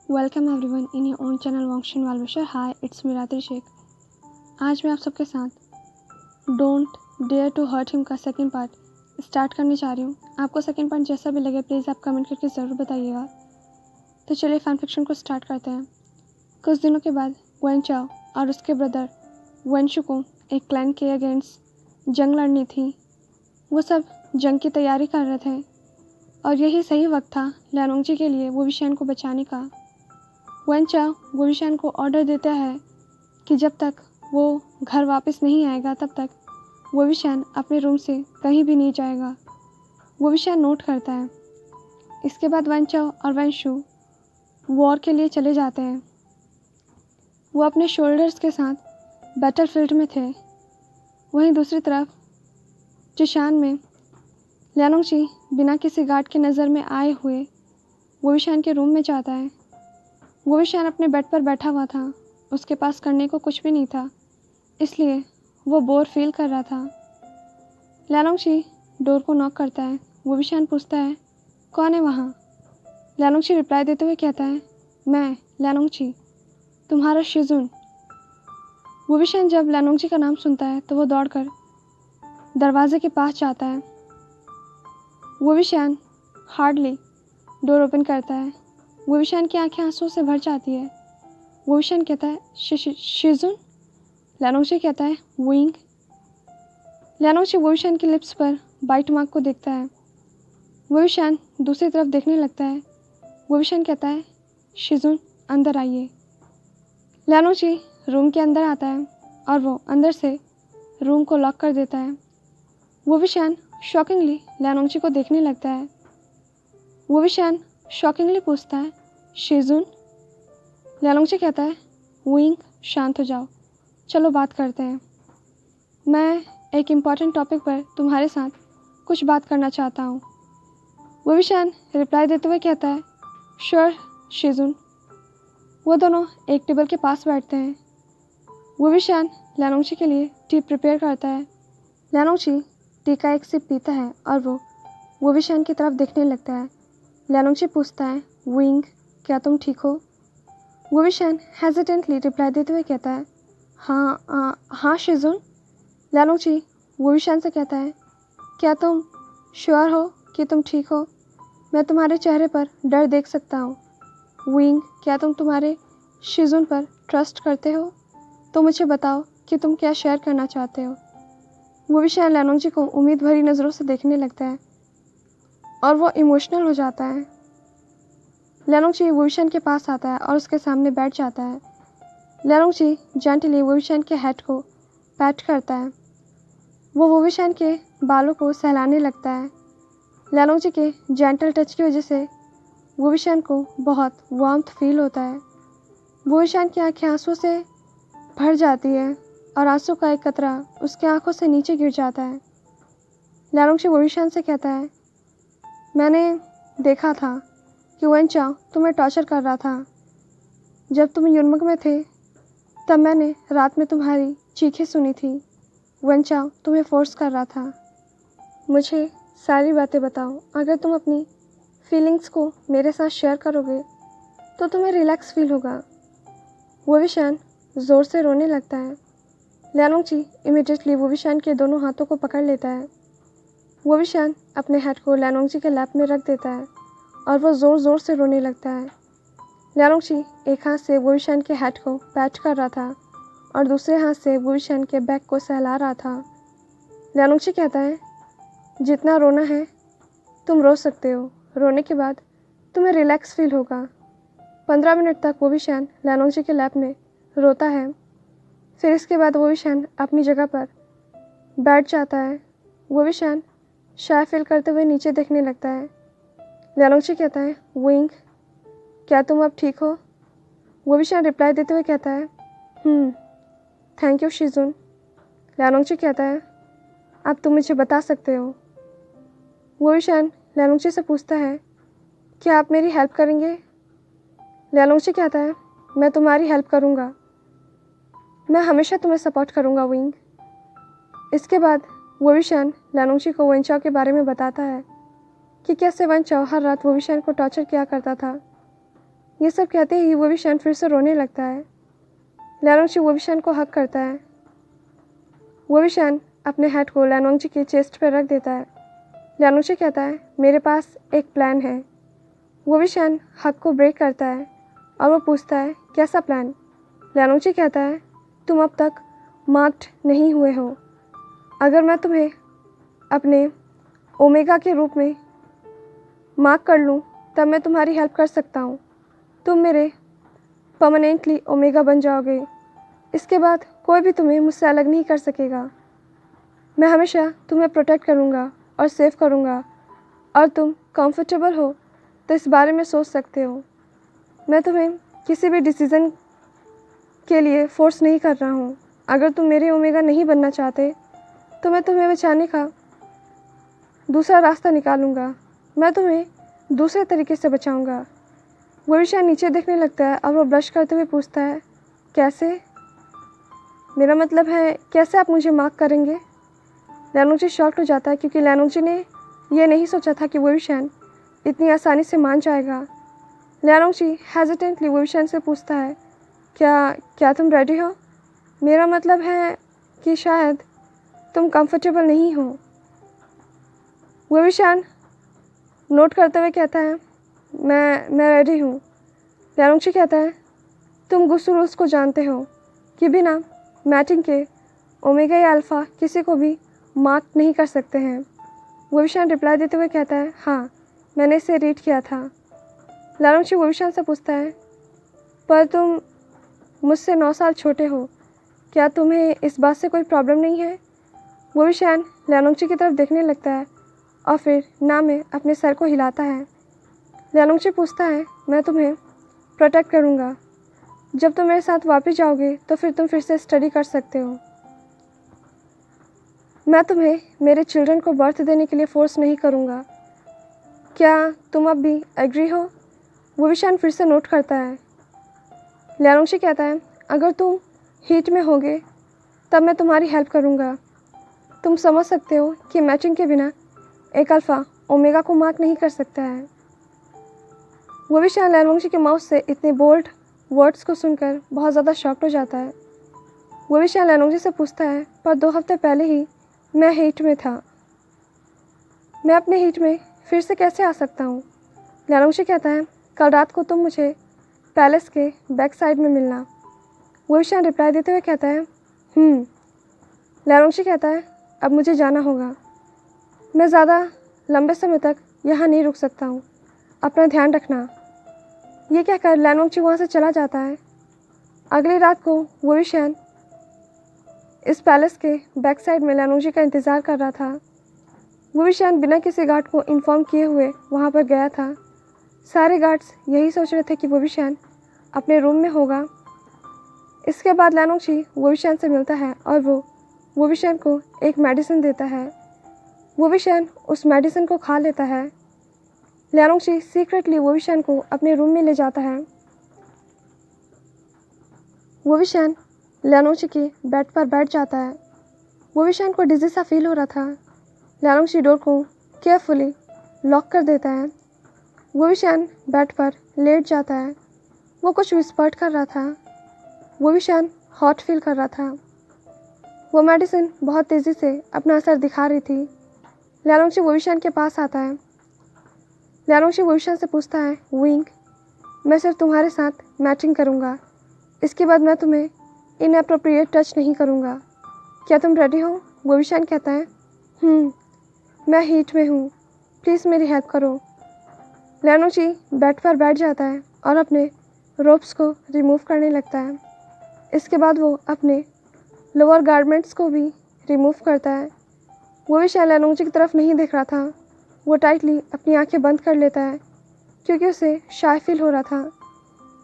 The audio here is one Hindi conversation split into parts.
Welcome everyone in your own channel वंक्शन वालविशर। Hi, it's me Ratri Shaikh. आज मैं आप सबके साथ don't dare to hurt him का सेकंड पार्ट स्टार्ट करने जा रही हूँ। आपको सेकंड पार्ट जैसा भी लगे प्लीज़ आप कमेंट करके ज़रूर बताइएगा। तो चलिए फैन फिक्शन को स्टार्ट करते हैं। कुछ दिनों के बाद वन चाओ और उसके ब्रदर वंशु को एक क्लैन के अगेंस्ट जंग लड़नी थी। वो सब जंग की तैयारी कर रहे थे और यही सही वक्त था लियानोंगजी के लिए वोविशियान को बचाने का। वन चाओ वोविशियान को ऑर्डर देता है कि जब तक वो घर वापस नहीं आएगा तब तक वोविशियान अपने रूम से कहीं भी नहीं जाएगा। वोविशियान नोट करता है। इसके बाद वन चाओ और वंशु वॉर के लिए चले जाते हैं। वो अपने शोल्डर्स के साथ बैटलफील्ड में थे। वहीं दूसरी तरफ जिशान में लियानोंगजी बिना किसी गार्ड के नज़र में आए हुए वोविशियान के रूम में जाता है। वोविशियान अपने बेड पर बैठा हुआ था। उसके पास करने को कुछ भी नहीं था, इसलिए वो बोर फील कर रहा था। लियानोंगजी डोर को नॉक करता है। वोविशियान पूछता है, कौन है वहाँ? लियानोंगजी रिप्लाई देते हुए कहता है, मैं लियानोंगजी, तुम्हारा शिजुन। वोविशियान जब लियानोंगजी का नाम सुनता है तो वो दौड़कर दरवाजे के पास जाता है। वोविशियान हार्डली डोर ओपन करता है। वोविशियान की आंखें आंसू से भर जाती है। वोविशियान कहता है, शिजुन? लियानोंगजी कहता है, विंग। लियानोंगजी वोविशियान की लिप्स पर बाइट मार्क को देखता है। वोविशियान दूसरी तरफ देखने लगता है। वोविशियान कहता है, शिजुन अंदर आइए। लियानोंगजी रूम के अंदर आता है और वो अंदर से रूम को लॉक कर देता है। वोविशियान शॉकिंगली लियानोंगजी को देखने लगता है। वोविशियान शॉकिंगली पूछता है, शिजुन? लियानोंगजी कहता है, विंग शांत हो जाओ, चलो बात करते हैं। मैं एक इम्पॉर्टेंट टॉपिक पर तुम्हारे साथ कुछ बात करना चाहता हूँ। वोविशियान रिप्लाई देते हुए कहता है, श्योर शिजुन। वो दोनों एक टेबल के पास बैठते हैं। वोविशियान लियानोंगजी के लिए टी प्रिपेयर करता है। लियानोंगजी टी का एक सिप पीता है और वो वोविशियान की तरफ देखने लगता है। लियानोंगजी पूछता है, विंग क्या तुम ठीक हो? वोविशियान हेजिटेंटली रिप्लाई देते हुए कहता है, हाँ शिजुन। लियानोंगजी वोविशियान से कहता है, क्या तुम श्योर हो कि तुम ठीक हो? मैं तुम्हारे चेहरे पर डर देख सकता हूँ। विंग क्या तुम तुम्हारे शिजुन पर ट्रस्ट करते हो? तो मुझे बताओ कि तुम क्या शेयर करना चाहते हो। वोविशियान लियानोंगजी को उम्मीद भरी नज़रों से देखने लगता है और वो इमोशनल हो जाता है। लियानोंगजी वोविशियान के पास आता है और उसके सामने बैठ जाता है। लियानोंगजी जेंटली वोविशियान के हेड को पैट करता है। वो वोविशियान के बालों को सहलाने लगता है। लियानोंगजी के जेंटल टच की वजह से वोविशियान को बहुत वार्मथ फील होता है। वोविशियान की आंखें आंसू से भर जाती है और आंसू का एक कतरा उसकी आंखों से नीचे गिर जाता है। लियानोंगजी वोविशियान से कहता है, मैंने देखा था कि वन चाओ तुम्हें टॉर्चर कर रहा था। जब तुम युनमक में थे तब मैंने रात में तुम्हारी चीखें सुनी थी। वन चाओ तुम्हें फोर्स कर रहा था। मुझे सारी बातें बताओ। अगर तुम अपनी फीलिंग्स को मेरे साथ शेयर करोगे तो तुम्हें रिलैक्स फील होगा। वोविशियान ज़ोर से रोने लगता है। लियानोंगजी इमीडिएटली वोविशियान के दोनों हाथों को पकड़ लेता है। वोविशियान अपने हेड को लियानोंगजी के लैप में रख देता है और वो ज़ोर ज़ोर से रोने लगता है। लियानोंगजी एक हाथ से वोविशियान के हेड को पैट कर रहा था और दूसरे हाथ से वोविशियान के बैक को सहला रहा था। लियानोंगजी कहता है, जितना रोना है तुम रो सकते हो। रोने के बाद तुम्हें रिलैक्स फील होगा। 15 मिनट तक वोविशियान लियानोंगजी के लैप में रोता है। फिर इसके बाद वोविशियान अपनी जगह पर बैठ जाता है। वोविशियान शाय फील करते हुए नीचे देखने लगता है। लियानोंगजी कहता है, विंग क्या तुम अब ठीक हो? वोविशियान रिप्लाई देते हुए कहता है, थैंक यू शिजुन। लियानोंगजी कहता है, अब तुम मुझे बता सकते हो। वोविशियान लियानोंगजी से पूछता है, क्या आप मेरी हेल्प करेंगे? लियानोंगजी कहता है, मैं तुम्हारी हेल्प करूँगा। मैं हमेशा तुम्हें सपोर्ट करूँगा विंग। इसके बाद वोविशियान लियानोंगजी को वन चाओ के बारे में बताता है कि कैसे वन चाओ हर रात वोविशियान को टॉर्चर किया करता था। ये सब कहते ही वो विशान फिर से रोने लगता है। लैनोंगजी वो विशान को हक करता है। वो विशान अपने हेड को लैनोंगजी के चेस्ट पर रख देता है। लैनोंगजी कहता है, मेरे पास एक प्लान है। वो विशान हक को ब्रेक करता है और वो पूछता है, कैसा प्लान? लैनोंगजी कहता है, तुम अब तक मार्क्ड नहीं हुए हो। अगर मैं तुम्हें अपने ओमेगा के रूप में मार्क कर लूँ तब मैं तुम्हारी हेल्प कर सकता हूँ। तुम मेरे परमानेंटली ओमेगा बन जाओगे। इसके बाद कोई भी तुम्हें मुझसे अलग नहीं कर सकेगा। मैं हमेशा तुम्हें प्रोटेक्ट करूँगा और सेव करूँगा, और तुम कंफर्टेबल हो तो इस बारे में सोच सकते हो। मैं तुम्हें किसी भी डिसीज़न के लिए फोर्स नहीं कर रहा हूँ। अगर तुम मेरे ओमेगा नहीं बनना चाहते तो मैं तुम्हें बचाने का दूसरा रास्ता निकालूंगा। मैं तुम्हें दूसरे तरीके से बचाऊंगा। वो विशान नीचे देखने लगता है और वो ब्लश करते हुए पूछता है, कैसे? मेरा मतलब है, कैसे आप मुझे मार्क करेंगे? लैनोंगजी शॉक्ड हो जाता है क्योंकि लैनोंगजी ने यह नहीं सोचा था कि वो विशान इतनी आसानी से मान जाएगा। लैनोंगजी हेजिटेंटली वो विशान से पूछता है, क्या तुम रेडी हो? मेरा मतलब है कि शायद तुम कंफर्टेबल नहीं हो। वो विशान नोट करते हुए कहता है, मैं रेडी हूँ। लैनोंगजी कहता है, तुम गुस्सू रूल्स को जानते हो कि बिना मैटिंग के ओमेगा या अल्फ़ा किसी को भी मार्क नहीं कर सकते हैं। वो विशान रिप्लाई देते हुए कहता है, हाँ, मैंने इसे रीड किया था। लैनोंगजी वो विशान से पूछता है, पर तुम मुझसे 9 साल छोटे हो, क्या तुम्हें इस बात से कोई प्रॉब्लम नहीं है? वो विशान लैनोंगजी की तरफ देखने लगता है और फिर ना में अपने सर को हिलाता है। लैनोंगजी पूछता है, मैं तुम्हें प्रोटेक्ट करूँगा। जब तुम मेरे साथ वापस जाओगे तो फिर तुम फिर से स्टडी कर सकते हो। मैं तुम्हें मेरे चिल्ड्रन को बर्थ देने के लिए फोर्स नहीं करूँगा। क्या तुम अब भी एग्री हो? वो विशान फिर से नोट करता है। लैनोंगजी कहता है, अगर तुम हीट में होगे तब मैं तुम्हारी हेल्प करूँगा। तुम समझ सकते हो कि मैचिंग के बिना एक अल्फ़ा ओमेगा को मार्क नहीं कर सकता है। वो विशान लैनोंगजी के माउथ से इतने बोल्ड वर्ड्स को सुनकर बहुत ज़्यादा शॉक्ड हो जाता है। वो विशान लैनोंगजी से पूछता है, पर 2 हफ्ते पहले ही मैं हीट में था। मैं अपने हीट में फिर से कैसे आ सकता हूँ? लैनोंगजी कहता है, कल रात को तुम मुझे पैलेस के बैक साइड में मिलना। वो विशान रिप्लाई देते हुए कहता है, लैनोंगजी कहता है, अब मुझे जाना होगा। मैं ज़्यादा लंबे समय तक यहाँ नहीं रुक सकता हूँ। अपना ध्यान रखना। ये कहकर लैनोंगजी वहाँ से चला जाता है। अगली रात को वो विशान इस पैलेस के बैक साइड में लैनोंगजी का इंतज़ार कर रहा था। वो विशान बिना किसी गार्ड को इन्फॉर्म किए हुए वहाँ पर गया था। सारे गार्ड्स यही सोच रहे थे कि वो विशान अपने रूम में होगा। इसके बाद लैनोंगजी वो विशान से मिलता है और वो विशान को एक मेडिसिन देता है। वो विशान उस मेडिसिन को खा लेता है। लैनोंगजी सीक्रेटली वो विशान को अपने रूम में ले जाता है। वो विशान लैनोंगजी के बेड पर बैठ जाता है। वो विशान को डिजी सा फील हो रहा था। लैनोंगजी डोर को केयरफुली लॉक कर देता है। वो विशान बेड पर लेट जाता है। वो कुछ विस्पर्ट कर रहा था। वो विशान हॉट फील कर रहा था। वो मेडिसिन बहुत तेज़ी से अपना असर दिखा रही थी। लैनोंगजी वो विशान के पास आता है। लैनोंगजी वो विशान से पूछता है, विंग, मैं सिर्फ तुम्हारे साथ मैचिंग करूँगा। इसके बाद मैं तुम्हें इनएप्रोप्रिएट टच नहीं करूँगा। क्या तुम रेडी हो? वो विशान कहता है, मैं हीट में हूँ, प्लीज़ मेरी हेल्प करो। लैनोंगजी बेड पर बैठ जाता है और अपने रोप्स को रिमूव करने लगता है। इसके बाद वो अपने लोअर गारमेंट्स को भी रिमूव करता है। वो विशान लैनोंगजी की तरफ नहीं देख रहा था। वो टाइटली अपनी आंखें बंद कर लेता है क्योंकि उसे शाय फील हो रहा था।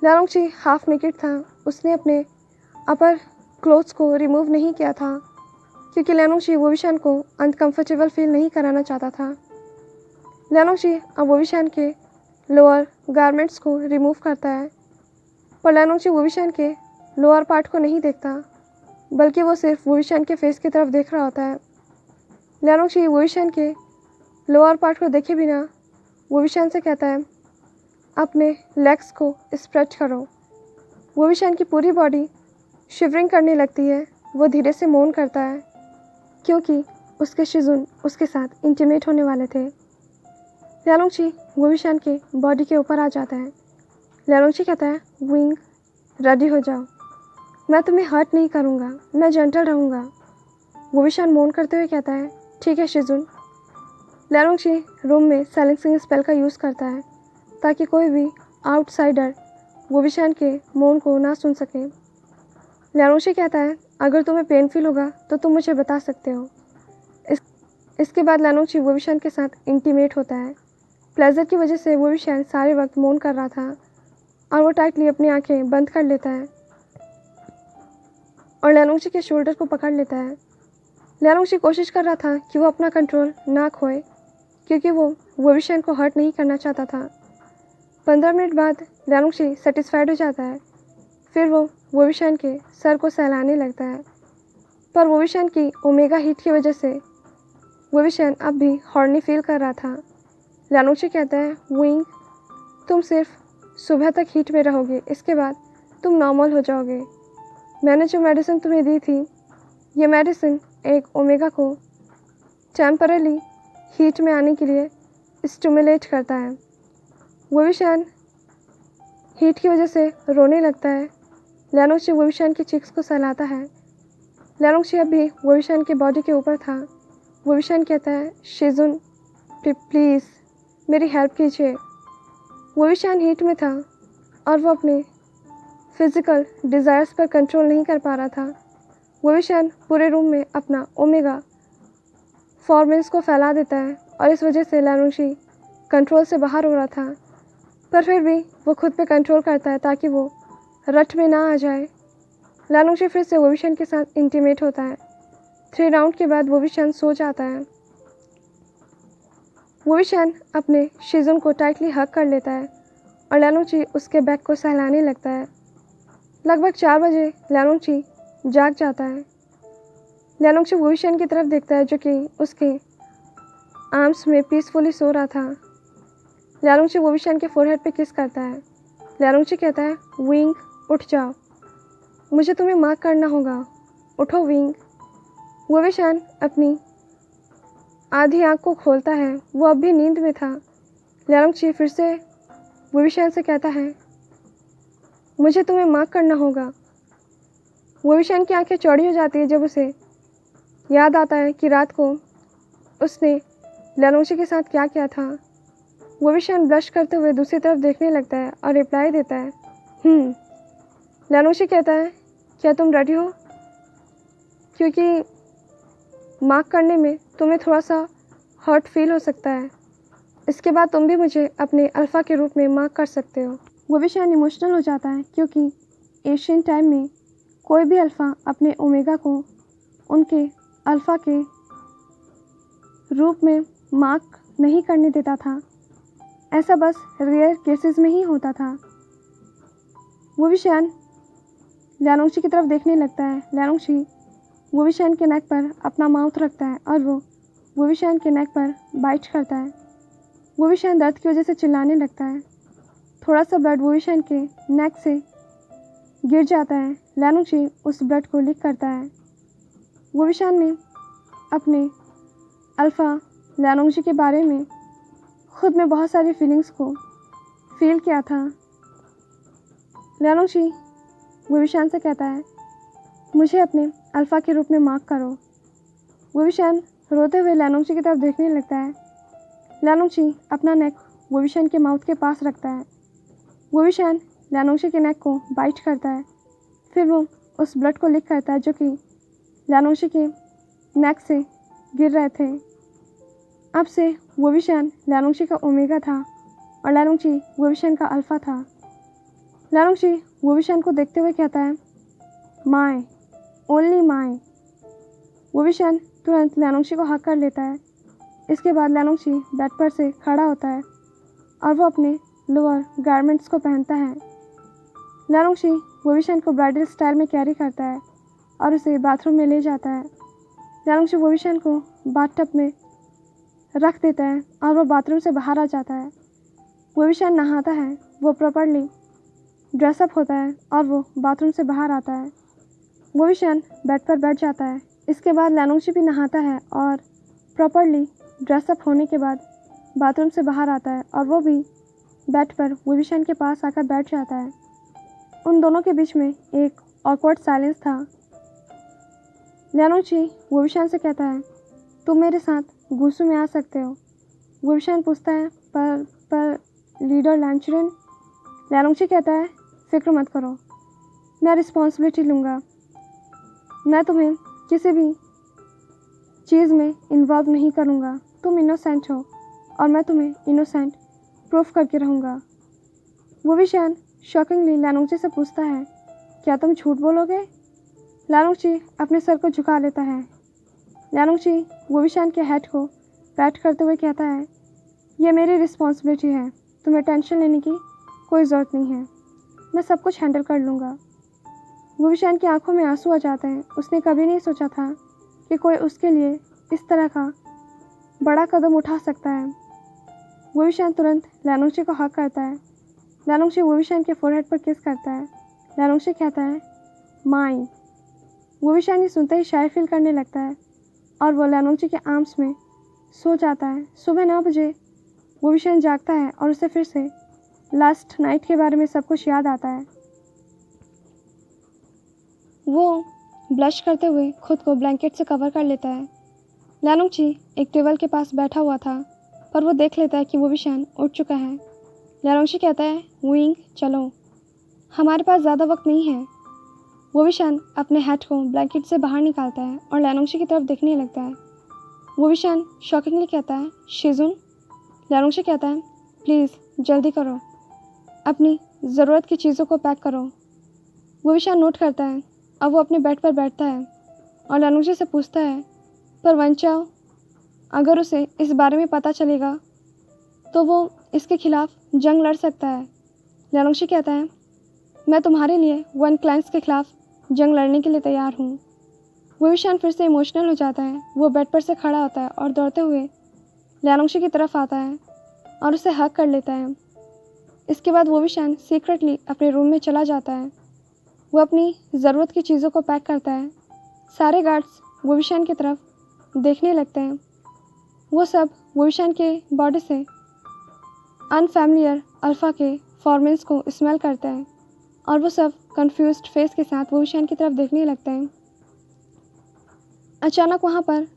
लैनोंगजी हाफ नेकेड था। उसने अपने अपर क्लोथ्स को रिमूव नहीं किया था क्योंकि लैनोंगजी वो विशान को अनकम्फर्टेबल फील नहीं कराना चाहता था। लैनोंगजी अब वो विशान के लोअर गारमेंट्स को रिमूव करता है, पर लैनोंगजी वो विशान के लोअर पार्ट को नहीं देखता, बल्कि वो सिर्फ वो विशान के फेस की तरफ देख रहा होता है। लैनोंगजी वो विशान के लोअर पार्ट को देखे बिना वो विशान से कहता है, अपने लेग्स को स्प्रेड करो। वोविशान की पूरी बॉडी शिवरिंग करने लगती है। वो धीरे से मौन करता है क्योंकि उसके शिजुन उसके साथ इंटीमेट होने वाले थे। लियालोंगची वोविशान के बॉडी के ऊपर आ जाता है। लियालोंगची कहता है, विंग रेडी हो जाओ, मैं तुम्हें हर्ट नहीं करूँगा, मैं जेंटल रहूँगा। वोविशान मौन करते हुए कहता है, ठीक है शिजुन। लियालोंगची रूम में साइलेंसिंग स्पेल का यूज़ करता है ताकि कोई भी आउटसाइडर वोविशान के मौन को ना सुन सके। लियालोंगची कहता है, अगर तुम्हें पेन फील होगा तो तुम मुझे बता सकते हो। इसके बाद लियालोंगची वोविशान के साथ इंटीमेट होता है। प्लेजर की वजह से वोविशान सारे वक्त मौन कर रहा था और वो टाइटली अपनी आंखें बंद कर लेता है और लियालोंगची के शोल्डर को पकड़ लेता है। लियालोंगची कोशिश कर रहा था कि वो अपना कंट्रोल ना खोए क्योंकि वो वोविशान को हर्ट नहीं करना चाहता था। 15 मिनट बाद लियालोंगची सेटिस्फाइड हो जाता है। फिर वो वोविशान के सर को सहलाने लगता है, पर वोविशान की ओमेगा हीट की वजह से वोविशान अब भी हॉर्नी फील कर रहा था। लियालोंगची कहता है, विंग तुम सिर्फ सुबह तक हीट में रहोगे, इसके बाद तुम नॉर्मल हो जाओगे। मैंने जो मेडिसिन तुम्हें दी थी, ये मेडिसिन एक ओमेगा को टेम्परली हीट में आने के लिए स्टिमुलेट करता है। वोविशान हीट की वजह से रोने लगता है। लियालोंगची वोविशान की चिक्स को सहलाता है। लियालोंगची अब भी वोविशान के बॉडी के ऊपर था। वोविशान कहता है, शिजुन प्लीज़ मेरी हेल्प कीजिए। वोविशान हीट में था और वो अपने फिज़िकल डिज़ायर्स पर कंट्रोल नहीं कर पा रहा था। वोविशान पूरे रूम में अपना ओमेगा फॉर्मेंस को फैला देता है और इस वजह से लियालोंगची कंट्रोल से बाहर हो रहा था, पर फिर भी वो खुद पे कंट्रोल करता है ताकि वो रट में ना आ जाए। लियालोंगची फिर से वोविशान के साथ इंटीमेट होता है। 3 राउंड के बाद वोविशान सो जाता है। वोविशान अपने शिजुन को टाइटली हग कर लेता है और लियालोंगची उसके बैक को सहलाने लगता है। लगभग 4 बजे लियालोंगची जाग जाता है। लियालोंगची वोविशान की तरफ देखता है जो कि उसके आर्म्स में पीसफुली सो रहा था। लियालोंगची वोविशान के फोरहेड पे किस करता है। लियालोंगची कहता है, विंग उठ जाओ, मुझे तुम्हें मार्क करना होगा, उठो विंग। वोविशान अपनी आधी आंख को खोलता है, वो अब भी नींद में था। लियालोंगची फिर से वोविशान से कहता है, मुझे तुम्हें मार्क करना होगा। वोविशान की आंखें चौड़ी हो जाती है जब उसे याद आता है कि रात को उसने लियालोंगची के साथ क्या किया था। वोविशान ब्लश करते हुए दूसरी तरफ देखने लगता है और रिप्लाई देता है, लियालोंगची कहता है, क्या तुम रेडी हो? क्योंकि मार्क करने में तुम्हें थोड़ा सा हर्ट फील हो सकता है। इसके बाद तुम भी मुझे अपने अल्फ़ा के रूप में मार्क कर सकते हो। वोविशान इमोशनल हो जाता है क्योंकि एशियन टाइम में कोई भी अल्फ़ा अपने ओमेगा को उनके अल्फ़ा के रूप में मार्क नहीं करने देता था। ऐसा बस रेयर केसेस में ही होता था। वोविशान लियालोंगची की तरफ देखने लगता है। लियालोंगची वोविशान के नेक पर अपना माउथ रखता है और वो वोविशान के नेक पर बाइट करता है। वोविशान दर्द की वजह से चिल्लाने लगता है। थोड़ा सा ब्लड वोविशान के नेक से गिर जाता है। लियालोंगची उस ब्लड को लिक करता है। वोविशान ने अपने अल्फ़ा लियालोंगची के बारे में खुद में बहुत सारी फीलिंग्स को फील किया था। लियालोंगची वोविशान से कहता है, मुझे अपने अल्फ़ा के रूप में मार्क करो। वोविशान रोते हुए लियालोंगची की तरफ देखने लगता है। लियालोंगची अपना नेक वोविशान के माउथ के पास रखता है। वोविशान लियालोंगची के नेक को बाइट करता है। फिर वो उस ब्लड को लिक करता है जो कि लियालोंगची के नेक से गिर रहे थे। अब से वोविशान लियालोंगची का ओमेगा था और लियालोंगची वोविशान का अल्फ़ा था। लियालोंगची वोविशान को देखते हुए कहता है, माय ओनली माय। वोविशान तुरंत लियालोंगची को हक कर लेता है। इसके बाद लियालोंगची बेड पर से खड़ा होता है और वो अपने लोअर गारमेंट्स को पहनता है। लियालोंगची वोविशान को ब्राइडल स्टाइल में कैरी करता है और उसे बाथरूम में ले जाता है। लियालोंगची वोविशान को बाथटब में रख देता है और वो बाथरूम से बाहर आ जाता है। वो विशान नहाता है, वो प्रॉपरली ड्रेसअप होता है और वो बाथरूम से बाहर आता है। वो विशान बेड पर बैठ जाता है। इसके बाद लैनोंगची भी नहाता है और प्रॉपरली ड्रेसअप होने के बाद बाथरूम से बाहर आता है और वो भी बेड पर वो विशान के पास आकर बैठ जाता है। उन दोनों के बीच में एक ऑकवर्ड साइलेंस था। लैनोंगची वो विशान से कहता है, तुम मेरे साथ गुसू में आ सकते हो। वो विशान पूछता है, पर लीडर लैंचुरिन। लैनोंगची कहता है, फिक्र मत करो, मैं रिस्पॉन्सिबिलिटी लूँगा। मैं तुम्हें किसी भी चीज़ में इन्वॉल्व नहीं करूँगा। तुम इनोसेंट हो और मैं तुम्हें इनोसेंट प्रूफ करके रहूँगा। वो विशान शॉकिंगली लैनोंगची से पूछता है, क्या तुम झूठ बोलोगे? लैनोंगची अपने सर को झुका लेता है। लैनोंगची वो विशान के हेड को पैट करते हुए कहता है, यह मेरी रिस्पॉन्सिबिलिटी है, तुम्हें टेंशन लेने की कोई ज़रूरत नहीं है, मैं सब कुछ हैंडल कर लूँगा। वो विशान की आंखों में आंसू आ जाते हैं। उसने कभी नहीं सोचा था कि कोई उसके लिए इस तरह का बड़ा कदम उठा सकता है। वो विशान तुरंत लैनोंगची को हक करता है। लैनोंगची वो विशान के फोरहेड पर किस करता है। लैनोंगची कहता है, माई। वो विशान ये सुनते ही शाय फील करने लगता है और वो लैनोंगची के आर्म्स में सो जाता है। सुबह 9 बजे वो विशान जागता है और उसे फिर से लास्ट नाइट के बारे में सब कुछ याद आता है। वो ब्लश करते हुए खुद को ब्लैंकेट से कवर कर लेता है। लैनोंगची एक टेबल के पास बैठा हुआ था, पर वो देख लेता है कि वो विशान उठ चुका है। लैनोंगची कहता है, विंग चलो, हमारे पास ज़्यादा वक्त नहीं है। वो विशान अपने हेड को ब्लैंकेट से बाहर निकालता है और लैनोंगची की तरफ देखने लगता है। वो विशान शॉकिंगली कहता है, शिजुन। लैनोंगची कहता है, प्लीज़ जल्दी करो, अपनी ज़रूरत की चीज़ों को पैक करो। वो विशान नोट करता है। अब वो अपने बेड पर बैठता है और लैनोंगची से पूछता है, पर वंचाओ, अगर उसे इस बारे में पता चलेगा तो वो इसके खिलाफ जंग लड़ सकता है। लैनोंगची कहता है, मैं तुम्हारे लिए वन क्लाइंट्स के खिलाफ जंग लड़ने के लिए तैयार हूँ। वो विशान फिर से इमोशनल हो जाता है। वो बेड पर से खड़ा होता है और दौड़ते हुए लैनोंगची की तरफ आता है और उसे हक कर लेता है। इसके बाद वो विशान सीक्रेटली अपने रूम में चला जाता है। वो अपनी ज़रूरत की चीज़ों को पैक करता है। सारे गार्ड्स वो विशान की तरफ देखने लगते हैं। वो सब वो विशान के बॉडी से अनफैमिलियर अल्फ़ा के फॉर्मेंस को स्मेल करते हैं और वो सब कंफ्यूज्ड फेस के साथ वो विशान की तरफ देखने लगते हैं। अचानक वहाँ पर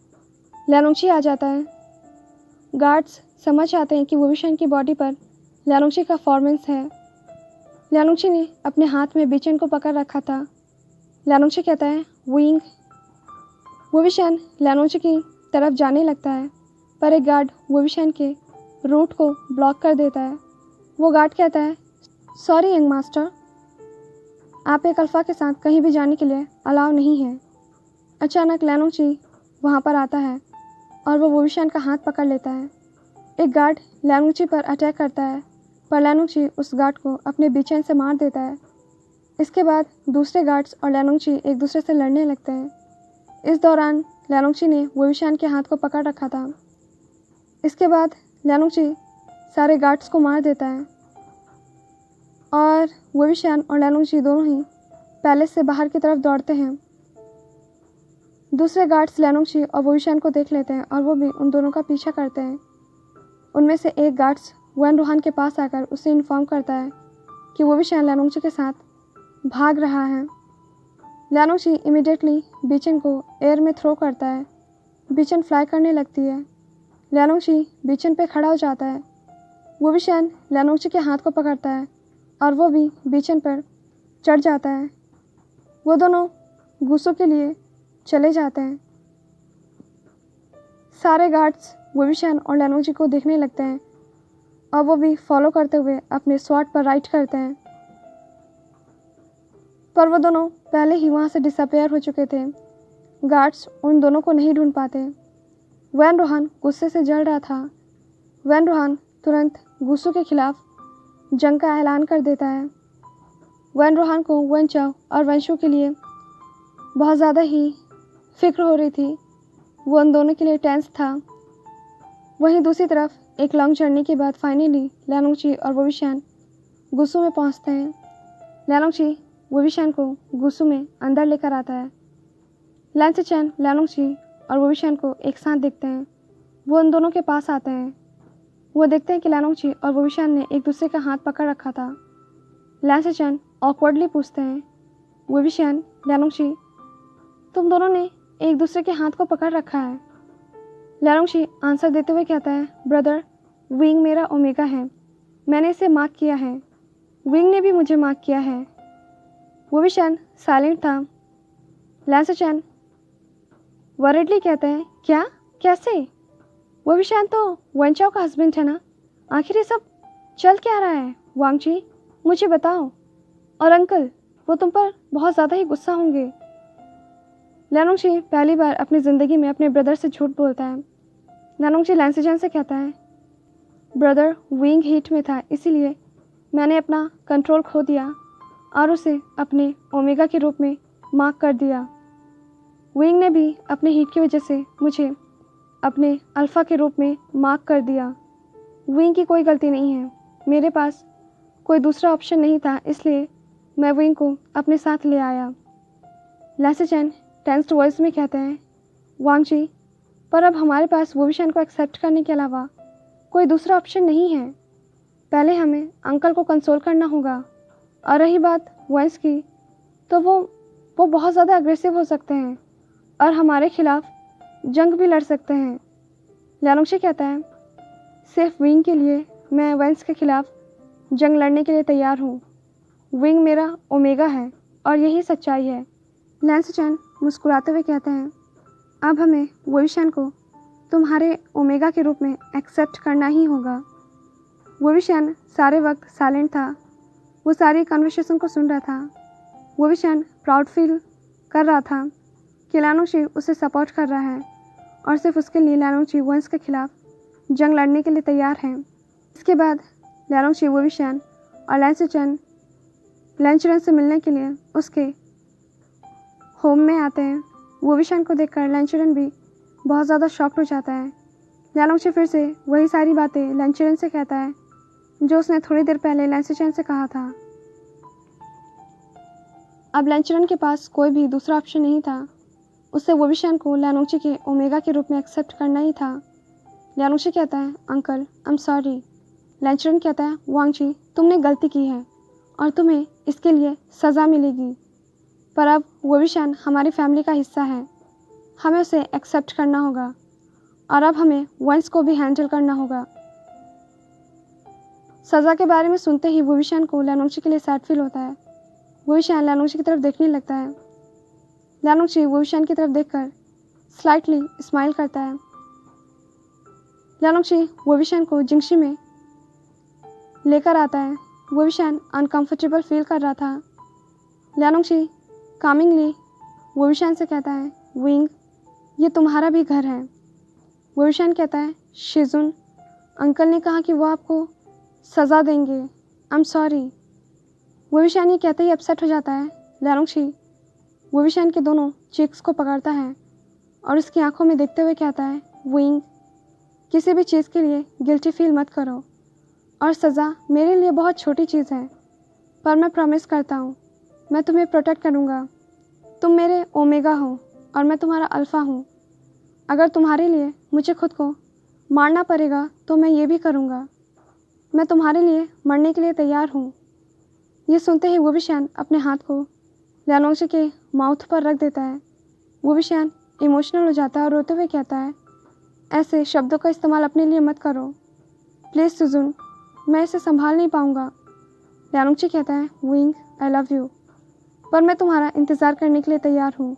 लैनोंगची आ जाता है। गार्ड्स समझ आते हैं कि वो विशान की बॉडी पर लैनोंगची का फॉर्मेंस है। लैनोंगची ने अपने हाथ में बीचन को पकड़ रखा था। लैनोंगची कहता है, विंग। वो विशान लैनोंगची की तरफ जाने लगता है, पर एक गार्ड वो विशान के रूट को ब्लॉक कर देता है। वो गार्ड कहता है, सॉरी यंग मास्टर, आप एक अल्फ़ा के साथ कहीं भी जाने के लिए अलाउ नहीं है। अचानक लैनोंगची वहाँ पर आता है और वो विशान का हाथ पकड़ लेता है। एक गार्ड लैनोंगची पर अटैक करता है, पर लैनोंगची उस गार्ड को अपने बीचन से मार देता है। इसके बाद दूसरे गार्ड्स और लैनोंगची एक दूसरे से लड़ने लगते हैं। इस दौरान लैनोंगची ने वो विशान के हाथ को पकड़ रखा था। इसके बाद लैनोंगची सारे गार्ड्स को मार देता है और वो विशान और लैनोंगची दोनों ही पैलेस से बाहर की तरफ दौड़ते हैं। दूसरे गार्ड्स लैनोंगची और वो विशान को देख लेते हैं और वो भी उन दोनों का पीछा करते हैं। उनमें से एक गार्ड्स वैन रोहान के पास आकर उसे इन्फॉर्म करता है कि वो विशान लैनोंगची के साथ भाग रहा है। लैनोंगची इमीडिएटली बीचन को एयर में थ्रो करता है। बीचन फ्लाई करने लगती है। लैनोंगची बीचन पे खड़ा हो जाता है। वो विशान लैनोंगची के हाथ को पकड़ता है और वो भी बीचन पर चढ़ जाता है। वो दोनों गुस्सों के लिए चले जाते हैं। सारे गार्ड्स वो विशान और लैनोंगची को देखने लगते हैं और वो भी फॉलो करते हुए अपने स्वॉर्ड पर राइड करते हैं, पर वो दोनों पहले ही वहाँ से डिसअपेयर हो चुके थे। गार्ड्स उन दोनों को नहीं ढूंढ पाते। वैन रोहान गुस्से से जल रहा था। वैन रोहान तुरंत गुस्सों के खिलाफ जंग का ऐलान कर देता है। वैन रोहान को वन चाओ और वंशु के लिए बहुत ज़्यादा ही फिक्र हो रही थी। वो उन दोनों के लिए टेंस था। वहीं दूसरी तरफ एक लॉन्ग जर्नी के बाद फाइनली लैनोंगची और वोविशान गुसू में पहुंचते हैं। लैनोंगची वोविशान को गुसू में अंदर लेकर आता है। लैंसेचैन लैनोंगची और वोविशान को एक साथ देखते हैं। वो उन दोनों के पास आते हैं। वो देखते हैं कि लैनोंगची और वोविशान ने एक दूसरे का हाथ पकड़ रखा था। लैंसेचैन ऑकवर्डली पूछते हैं, वोविशान, लैनोंगची, तुम दोनों ने एक दूसरे के हाथ को पकड़ रखा है। लैनोंगची आंसर देते हुए कहता है, ब्रदर, विंग मेरा ओमेगा है। मैंने इसे मार्क किया है। विंग ने भी मुझे मार्क किया है। वोविशान साइलेंट था। लैंसेचैन वरिडली कहते हैं, क्या, कैसे? वोविशान तो वेंचाओ का हस्बैंड है ना। आखिर ये सब चल क्या रहा है? वांगची, मुझे बताओ। और अंकल, वो तुम पर बहुत ज़्यादा ही गुस्सा होंगे। लैनोंगची पहली बार अपनी ज़िंदगी में अपने ब्रदर से झूठ बोलता है। लैनोंगची लैंसेचैन से कहता है, ब्रदर विंग हीट में था, इसीलिए मैंने अपना कंट्रोल खो दिया और उसे अपने ओमेगा के रूप में मार्क कर दिया। विंग ने भी अपने हीट की वजह से मुझे अपने अल्फ़ा के रूप में मार्क कर दिया। विंग की कोई गलती नहीं है। मेरे पास कोई दूसरा ऑप्शन नहीं था, इसलिए मैं विंग को अपने साथ ले आया। लैंसेचैन टेंस्ड वॉइस में कहते हैं, वांगची, पर अब हमारे पास वोविशान को एक्सेप्ट करने के अलावा कोई दूसरा ऑप्शन नहीं है। पहले हमें अंकल को कंसोल करना होगा। और रही बात वॉइस की, तो वो बहुत ज़्यादा अग्रेसिव हो सकते हैं और हमारे खिलाफ जंग भी लड़ सकते हैं। लैनोंगची कहता है, सिर्फ विंग के लिए मैं वेंस के खिलाफ जंग लड़ने के लिए तैयार हूँ। विंग मेरा ओमेगा है और यही सच्चाई है। लैंसेचैन मुस्कुराते हुए कहते हैं, अब हमें वोविशान को तुम्हारे ओमेगा के रूप में एक्सेप्ट करना ही होगा। वोविशान सारे वक्त साइलेंट था। वो सारी कन्वर्सेशन को सुन रहा था। वोविशान प्राउड फील कर रहा था कि लैनोंगची उसे सपोर्ट कर रहा है और सिर्फ उसके लिए लैनोंगची वेंस के खिलाफ जंग लड़ने के लिए तैयार है। इसके बाद लैनोंगची वोविशान और लैंचरन से मिलने के लिए उसके होम में आते हैं। वोविशान को देखकर लैंचरन भी बहुत ज़्यादा शॉक्ड हो जाता है। लैनोंगची फिर से वही सारी बातें लैंचरन से कहता है जो उसने थोड़ी देर पहले लैंसेचैन से कहा था। अब लैंचरन के पास कोई भी दूसरा ऑप्शन नहीं था। उसे वोविशान को लैनोंगची के ओमेगा के रूप में एक्सेप्ट करना ही था। लैनोंगची कहता है, अंकल, आई एम सॉरी। लैंचरन कहता है, वांगची, तुमने गलती की है और तुम्हें इसके लिए सज़ा मिलेगी। पर अब वोविशान हमारी फैमिली का हिस्सा है। हमें उसे एक्सेप्ट करना होगा और अब हमें वेंस को भी हैंडल करना होगा। सज़ा के बारे में सुनते ही वोविशान को लैनोंगची के लिए सैड फील होता है। वोविशान लैनोंगची की तरफ देखने लगता है। लैनोंगची वोविशान की तरफ देखकर स्लाइटली स्माइल करता है। लैनोंगची वोविशान को जिंगशी में लेकर आता है। वोविशान अनकंफर्टेबल फील कर रहा था। लैनोंगची कामिंगली वोविशान से कहता है, विंग, ये तुम्हारा भी घर है। वोविशान कहता है, शिजुन, अंकल ने कहा कि वो आपको सज़ा देंगे। I am sorry. वोविशान ये कहते ही अपसेट हो जाता है। लैनोंगची वोविशान के दोनों चीक्स को पकड़ता है और उसकी आंखों में देखते हुए कहता है, विंग, किसी भी चीज़ के लिए गिल्टी फील मत करो और सज़ा मेरे लिए बहुत छोटी चीज़ है, पर मैं प्रॉमिस करता हूँ मैं तुम्हें प्रोटेक्ट करूँगा। तुम मेरे ओमेगा हो और मैं तुम्हारा अल्फ़ा हूँ। अगर तुम्हारे लिए मुझे खुद को मारना पड़ेगा तो मैं ये भी करूँगा। मैं तुम्हारे लिए मरने के लिए तैयार हूँ। ये सुनते ही वोविशान अपने हाथ को लैनोंगची के माउथ पर रख देता है। वोविशान इमोशनल हो जाता है और रोते हुए कहता है, ऐसे शब्दों का इस्तेमाल अपने लिए मत करो प्लीज़ सुजुन, मैं इसे संभाल नहीं पाऊँगा। लैनोंगची कहता है, विंग, आई लव यू, पर मैं तुम्हारा इंतज़ार करने के लिए तैयार हूँ।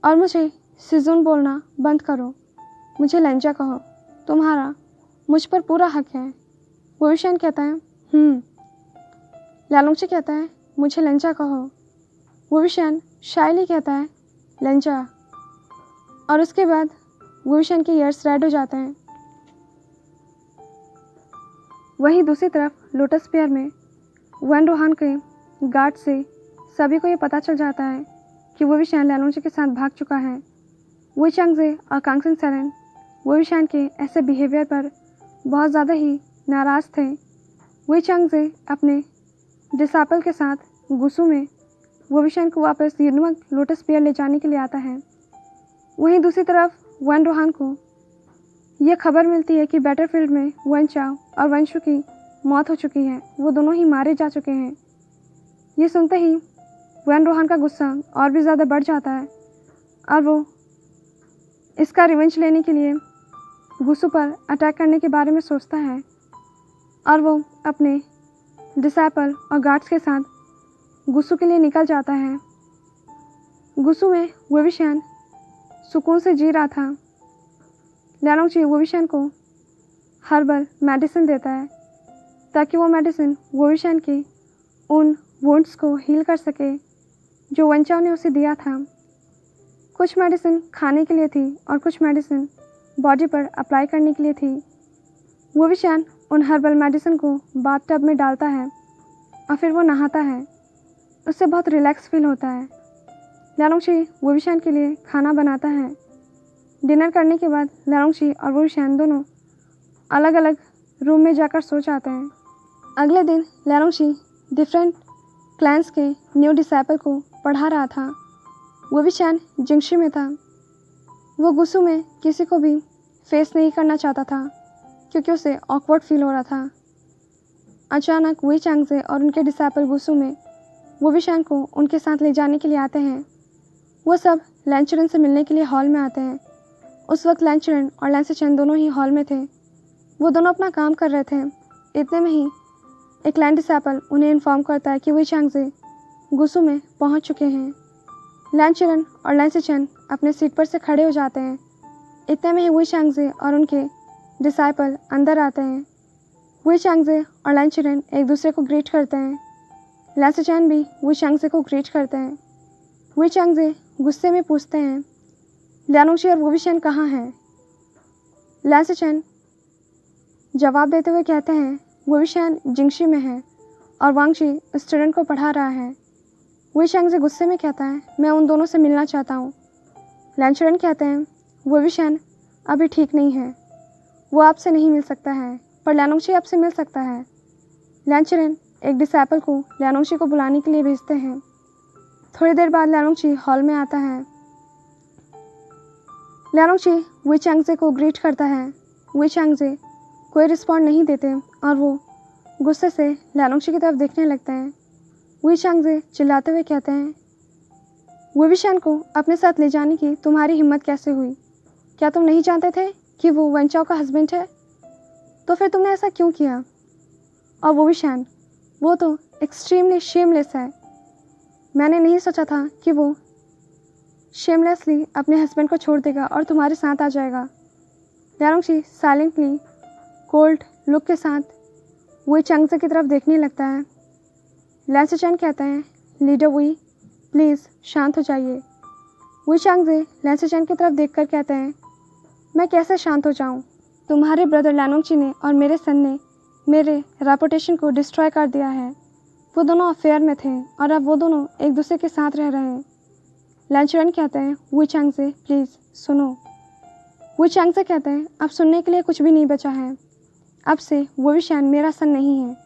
और मुझे सुजुन बोलना बंद करो, मुझे लेंजा कहो, तुम्हारा मुझ पर पूरा हक है। वोविशान कहता है, लैनोंगची कहता है, मुझे लेंजा कहो। वोविशान शायली कहता है, लेंजा। और उसके बाद वोविशान के ईयर्स रेड हो जाते हैं। वहीं दूसरी तरफ लोटस पेयर में वैन रोहान के गार्ड से सभी को ये पता चल जाता है कि वोविशान लैनोंगची के साथ भाग चुका है। वुई चांगजे और कांगसेन सेरेन वोविशान के ऐसे बिहेवियर पर बहुत ज़्यादा ही नाराज़ थे। वही चांगजे अपने डिसाइपल के साथ गुसू में वोविशान को वापस युनमक लोटस पियर ले जाने के लिए आता है। वहीं दूसरी तरफ वन रोहान को यह खबर मिलती है कि बैटरफील्ड में वन चाओ और वंशु की मौत हो चुकी है, वो दोनों ही मारे जा चुके हैं। ये सुनते ही वन रोहान का गुस्सा और भी ज़्यादा बढ़ जाता है और वो इसका रिवेंज लेने के लिए गुसू पर अटैक करने के बारे में सोचता है और वो अपने डिसाइपल और गार्ड्स के साथ गुसू के लिए निकल जाता है। गुसू में वोविशान सुकून से जी रहा था। लियानोंगची वोविशान को हर्बल मेडिसिन देता है ताकि वो मेडिसिन वोविशान के उन वुंड्स को हील कर सके जो वंचाओ ने उसे दिया था। कुछ मेडिसिन खाने के लिए थी और कुछ मेडिसिन बॉडी पर अप्लाई करने के लिए थी। वोविशान उन हर्बल मेडिसिन को बाथटब में डालता है और फिर वो नहाता है। उससे बहुत रिलैक्स फील होता है। लियानोंगची वोविशान के लिए खाना बनाता है। डिनर करने के बाद लियानोंगची और वोविशान दोनों अलग अलग रूम में जाकर सो जाते हैं। अगले दिन लियानोंगची डिफरेंट क्लैंस के न्यू डिसाइपल को पढ़ा रहा था। वोविशान जिंगशी में था। वो गुसू में किसी को भी फेस नहीं करना चाहता था क्योंकि उसे ऑकवर्ड फील हो रहा था। अचानक वही चांगजे और उनके डिसाइपल गुसू में वोविशान को उनके साथ ले जाने के लिए आते हैं। वो सब लैंचरन से मिलने के लिए हॉल में आते हैं। उस वक्त लैंचरन और लैंसेचेन दोनों ही हॉल में थे। वो दोनों अपना काम कर रहे थे। इतने में ही एक लैंड डिसाइपल उन्हें इन्फॉर्म करता है कि वही चांगजे गुसू में पहुंच चुके हैं। लैंचरन और लैंसेचेन अपने सीट पर से खड़े हो जाते हैं। इतने में ही वही चांगजे और उनके डिसाइपल अंदर आते हैं। वही चांगजे और लैंचरन एक दूसरे को ग्रीट करते हैं। लैंसेचेन भी वही चांगजे को ग्रीट करते हैं। वही चांगजे गुस्से में पूछते हैं, लियानोंगची और वोविशान कहाँ हैं? लैंसेचेन जवाब देते हुए कहते हैं, वोविशान जिंगशी में है और वांगची स्टूडेंट को पढ़ा रहा है। वही चांगजे गुस्से में कहता है, मैं उन दोनों से मिलना चाहता हूँ। लैंचरन कहते हैं, वोविशान अभी ठीक नहीं है, वो आपसे नहीं मिल सकता है, पर लियानोंगची आपसे मिल सकता है। लैंचरन एक डिसाइपल को लियानोंगची को बुलाने के लिए भेजते हैं। थोड़ी देर बाद लियानोंगची हॉल में आता है। लियानोंगची वही चांगजे को ग्रीट करता है। वही चांगजे कोई रिस्पॉन्ड नहीं देते और वो गुस्से से लियानोंगची की तरफ देखने लगते हैं। वही चांगजे चिल्लाते हुए कहते हैं, वोविशान को अपने साथ ले जाने की तुम्हारी हिम्मत कैसे हुई? क्या तुम नहीं जानते थे कि वो वंचाओ का हस्बैंड है? तो फिर तुमने ऐसा क्यों किया? और वोविशान, वो तो एक्सट्रीमली शेमलेस है। मैंने नहीं सोचा था कि वो शेमलेसली अपने हस्बैंड को छोड़ देगा और तुम्हारे साथ आ जाएगा। लियानोंगची साइलेंटली कोल्ड लुक के साथ वही चांगजे की तरफ देखने लगता है। लैंसेचेन कहते हैं, लीडर वही, प्लीज़ शांत हो जाइए। वही चांगजे लैंसेचेन की तरफ देखकर कहते हैं, मैं कैसे शांत हो जाऊं? तुम्हारे ब्रदर लियानोंगची ने और मेरे सन ने मेरे रेपुटेशन को डिस्ट्रॉय कर दिया है। वो दोनों अफेयर में थे और अब वो दोनों एक दूसरे के साथ रह रहे हैं। लैंचरन कहते हैं, वही चांगजे प्लीज़ सुनो। वही चांगजे कहते हैं, अब सुनने के लिए कुछ भी नहीं बचा है। अब से वोविशान मेरा सन नहीं है,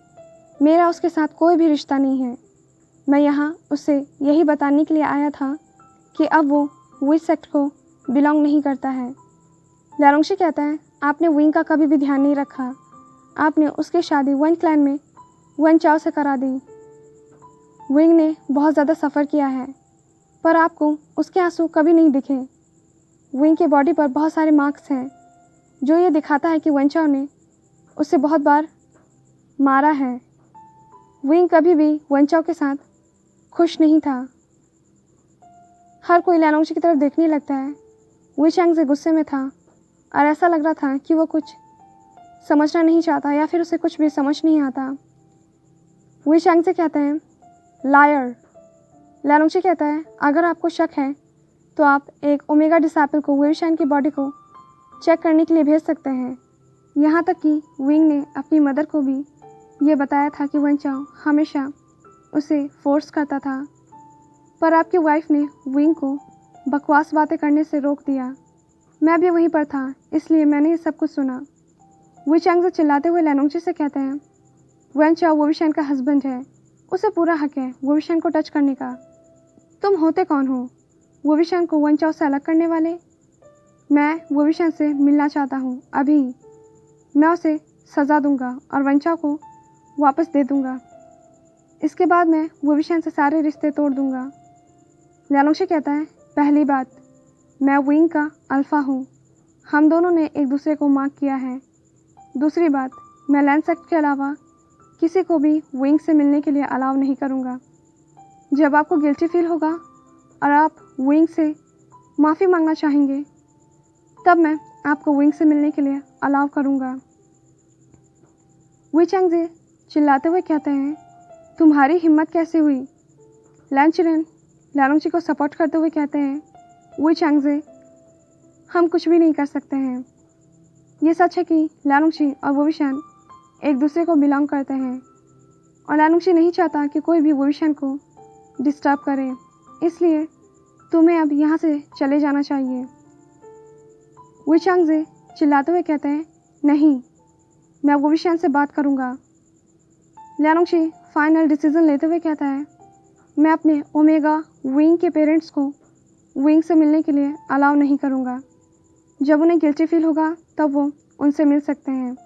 मेरा उसके साथ कोई भी रिश्ता नहीं है। मैं यहाँ उससे यही बताने के लिए आया था कि अब वो वही सेक्ट को बिलोंग नहीं करता है। लियानोंगची कहता है, आपने विंग का कभी भी ध्यान नहीं रखा। आपने उसकी शादी वन क्लैन में वन चाओ से करा दी। विंग ने बहुत ज़्यादा सफ़र किया है, पर आपको उसके आंसू कभी नहीं दिखे। विंग के बॉडी पर बहुत सारे मार्क्स हैं जो ये दिखाता है कि वन चाओ ने उसे बहुत बार मारा है। विंग कभी भी वन चाओ के साथ खुश नहीं था। हर कोई लियानोंगची की तरफ देखने लगता है। वही चांगजे गुस्से में था और ऐसा लग रहा था कि वो कुछ समझना नहीं चाहता या फिर उसे कुछ भी समझ नहीं आता। वही चांगजे कहते हैं, लायर। लियानोंगची कहता है, अगर आपको शक है तो आप एक ओमेगा डिसाइपल को वोविशान की बॉडी को चेक करने के लिए भेज सकते हैं। यहाँ तक कि विंग ने अपनी मदर को भी ये बताया था कि वन चाओ हमेशा उसे फोर्स करता था, पर आपकी वाइफ ने विंग को बकवास बातें करने से रोक दिया। मैं भी वहीं पर था, इसलिए मैंने ये सब कुछ सुना। वुई चांगजे चिल्लाते हुए लैनोंगजी से कहते हैं, वैन चाओ वो विशान का हस्बैंड है, उसे पूरा हक है वो विशान को टच करने का। तुम होते कौन हो वो विशान को वन चाओ से अलग करने वाले? मैं वो विशान से मिलना चाहता हूँ अभी। मैं उसे सज़ा दूंगा और वन चाओ को वापस दे दूंगा। इसके बाद मैं वो विशान से सारे रिश्ते तोड़ दूंगा। लैनोंगजी कहता है, पहली बात, मैं विंग का अल्फ़ा हूँ। हम दोनों ने एक दूसरे को मार्क किया है। दूसरी बात, मैं लैंड सेक्ट के अलावा किसी को भी विंग से मिलने के लिए अलाउ नहीं करूँगा। जब आपको गिल्टी फील होगा और आप विंग से माफ़ी मांगना चाहेंगे, तब मैं आपको विंग से मिलने के लिए अलाउ करूँगा। वुई चांगजे चिल्लाते हुए कहते हैं, तुम्हारी हिम्मत कैसे हुई? लैन चिरेन लैनोंगजी को सपोर्ट करते हुए कहते हैं, वुई चांगजे, हम कुछ भी नहीं कर सकते हैं। ये सच है कि लैनोंगजी और वो विशान एक दूसरे को बिलोंग करते हैं और लैनोंगजी नहीं चाहता कि कोई भी वो विशान को डिस्टर्ब करे, इसलिए तुम्हें अब यहाँ से चले जाना चाहिए। वुई चांगजे चिल्लाते हुए कहते हैं, नहीं, मैं वो विशान से बात करूँगा। लैनोंगजी फाइनल डिसीजन लेते हुए कहता है, मैं अपने ओमेगा विंग के पेरेंट्स को विंग से मिलने के लिए अलाउ नहीं करूँगा। जब उन्हें गिल्टी फील होगा तब वो उनसे मिल सकते हैं।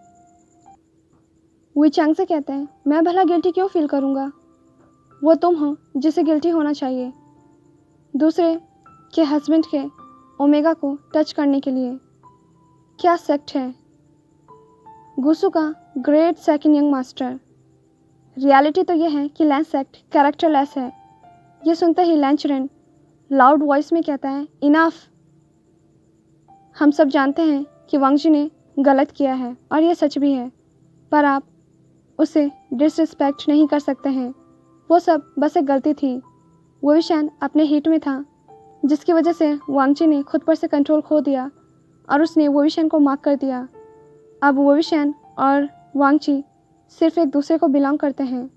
वुई चांगजे कहते हैं, मैं भला गिल्टी क्यों फील करूँगा? वो तुम हो जिसे गिल्टी होना चाहिए, दूसरे के हस्बैंड के ओमेगा को टच करने के लिए। क्या सेक्ट है? गुसु का great second young master. Reality तो यह है कि लैन सेक्ट कैरेक्टरलेस है। ये सुनते ही लैन चिरेन लाउड वॉइस में कहता है, इनफ। हम सब जानते हैं कि वांगजी ने गलत किया है और यह सच भी है, पर आप उसे डिसरिस्पेक्ट नहीं कर सकते हैं। वो सब बस एक गलती थी। वो विशान अपने हीट में था, जिसकी वजह से वांगजी ने खुद पर से कंट्रोल खो दिया और उसने वो विशान को मार्क कर दिया। अब वो विशान और वांगजी सिर्फ एक दूसरे को बिलोंग करते हैं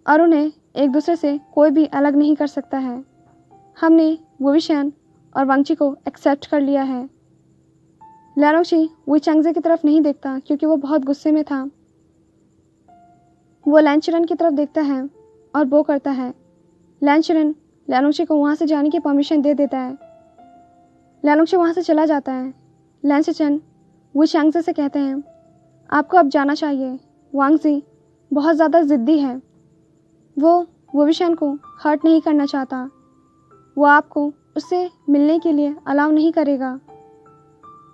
और उन्हें एक दूसरे से कोई भी अलग नहीं कर सकता है। हमने वो विशान और वांगजी को एक्सेप्ट कर लिया है। लैनोंगजी वुई चांगजे की तरफ नहीं देखता क्योंकि वो बहुत गुस्से में था। वो लैन चिरेन की तरफ देखता है और वो करता है। लैन चिरेन लैनोंगजी को वहाँ से जाने की परमिशन दे देता है। लैनोंगजी वहाँ से चला जाता है। लैन चिरेन वुई चांगजे से कहते हैं, आपको अब जाना चाहिए। वांगजी बहुत ज़्यादा ज़िद्दी है। वो विशान को हर्ट नहीं करना चाहता। वो आपको उससे मिलने के लिए अलाउ नहीं करेगा।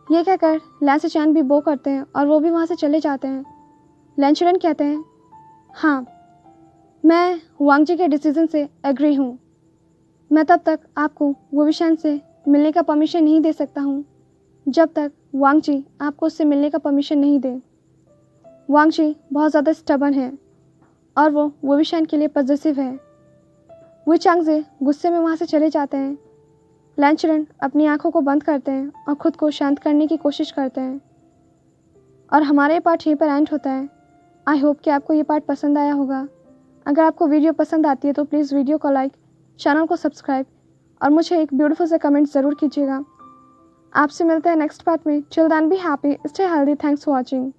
ये कहकर लैन चिरेन भी बो करते हैं और वो भी वहाँ से चले जाते हैं। लैन चिरेन कहते हैं, हाँ, मैं वांगजी के डिसीजन से एग्री हूँ। मैं तब तक आपको वो विशान से मिलने का परमिशन नहीं दे सकता हूँ जब तक वांगजी आपको उससे मिलने का परमिशन नहीं दे। वांगजी बहुत ज़्यादा स्टबर्न है और वो विशान के लिए पॉजिटिव है। वुई चांगजे गुस्से में वहाँ से चले जाते हैं। लैन चिरेन अपनी आंखों को बंद करते हैं और ख़ुद को शांत करने की कोशिश करते हैं। और हमारा ये पार्ट यहीं पर एंड होता है। आई होप कि आपको ये पार्ट पसंद आया होगा। अगर आपको वीडियो पसंद आती है तो प्लीज़ वीडियो को लाइक, चैनल को सब्सक्राइब और मुझे एक ब्यूटीफुल सा कमेंट ज़रूर कीजिएगा। आपसे मिलते हैं नेक्स्ट पार्ट में। Till then be happy, stay healthy, thanks for watching.